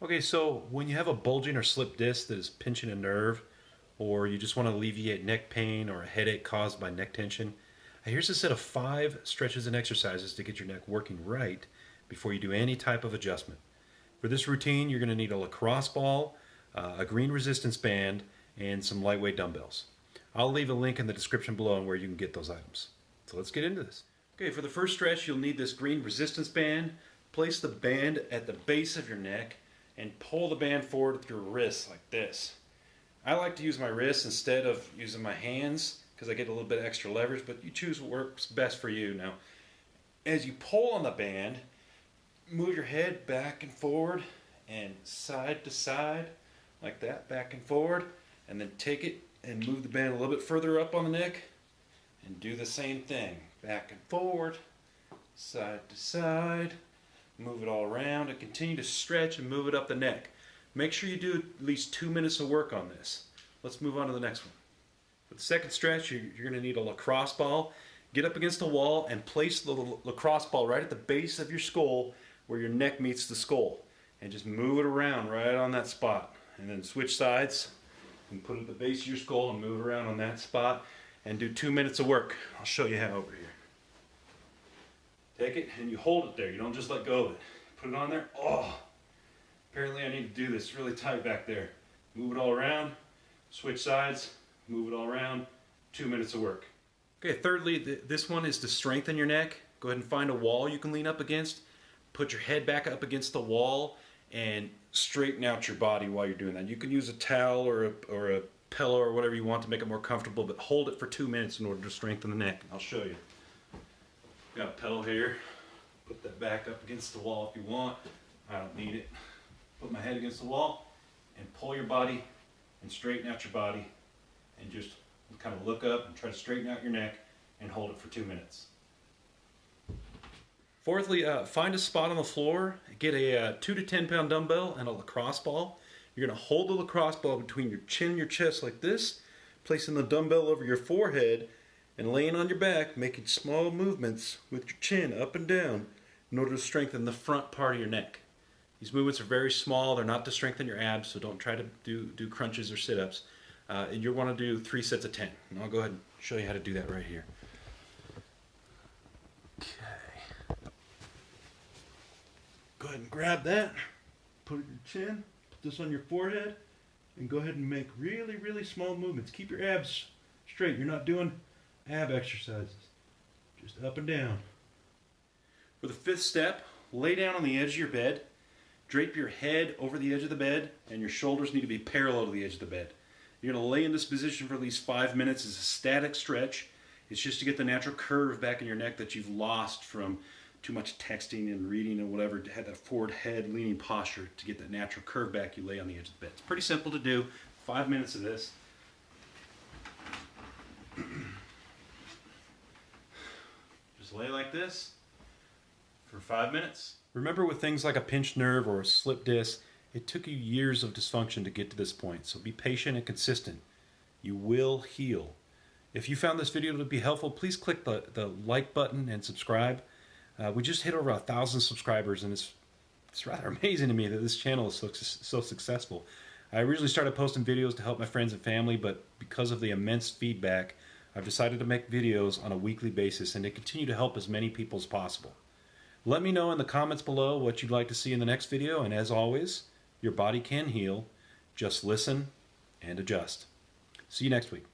Okay, so when you have a bulging or slip disc that is pinching a nerve, or you just want to alleviate neck pain or a headache caused by neck tension, here's a set of 5 stretches and exercises to get your neck working right before you do any type of adjustment. For this routine, you're going to need a lacrosse ball, a green resistance band, and some lightweight dumbbells. I'll leave a link in the description below on where you can get those items. So let's get into this. Okay, for the first stretch, you'll need this green resistance band. Place the band at the base of your neck and pull the band forward with your wrists like this. I like to use my wrists instead of using my hands because I get a little bit extra leverage, but you choose what works best for you. Now, as you pull on the band, move your head back and forward and side to side like that, back and forward, and then take it and move the band a little bit further up on the neck and do the same thing, back and forward, side to side. Move it all around and continue to stretch and move it up the neck. Make sure you do at least 2 minutes of work on this. Let's move on to the next one. For the second stretch, you're going to need a lacrosse ball. Get up against the wall and place the lacrosse ball right at the base of your skull where your neck meets the skull. And just move it around right on that spot. And then switch sides and put it at the base of your skull and move it around on that spot. And do 2 minutes of work. I'll show you how over here. Take it and you hold it there. You don't just let go of it. Put it on there. Oh, apparently I need to do this really tight back there. Move it all around. Switch sides. Move it all around. 2 minutes of work. Okay, thirdly, this one is to strengthen your neck. Go ahead and find a wall you can lean up against. Put your head back up against the wall and straighten out your body while you're doing that. You can use a towel or a pillow or whatever you want to make it more comfortable, but hold it for 2 minutes in order to strengthen the neck. I'll show you. Got a pillow here. Put that back up against the wall if you want. I don't need it. Put my head against the wall and pull your body and straighten out your body and just kind of look up and try to straighten out your neck and hold it for 2 minutes. Fourthly, find a spot on the floor, get a 2 to 10 pound dumbbell and a lacrosse ball. You're going to hold the lacrosse ball between your chin and your chest like this, placing the dumbbell over your forehead and laying on your back, making small movements with your chin up and down in order to strengthen the front part of your neck. These movements are very small. They're not to strengthen your abs, so don't try to do crunches or sit-ups. And you'll want to do 3 sets of 10. And I'll go ahead and show you how to do that right here. Okay. Go ahead and grab that. Put it in your chin. Put this on your forehead. And go ahead and make really, really small movements. Keep your abs straight. You're not doing ab exercises, just up and down. For the 5th step, lay down on the edge of your bed, drape your head over the edge of the bed, and your shoulders need to be parallel to the edge of the bed. You're going to lay in this position for at least 5 minutes. It's a static stretch. It's just to get the natural curve back in your neck that you've lost from too much texting and reading and whatever, to have that forward head leaning posture. To get that natural curve back, you lay on the edge of the bed. It's pretty simple to do. 5 minutes of this. Just lay like this for 5 minutes. Remember, with things like a pinched nerve or a slip disc, it took you years of dysfunction to get to this point, so be patient and consistent. You will heal. If you found this video to be helpful, please click the like button and subscribe. We just hit over 1,000 subscribers, and it's rather amazing to me that this channel is so successful. I originally started posting videos to help my friends and family, but because of the immense feedback, I've decided to make videos on a weekly basis and to continue to help as many people as possible. Let me know in the comments below what you'd like to see in the next video, and as always, your body can heal. Just listen and adjust. See you next week.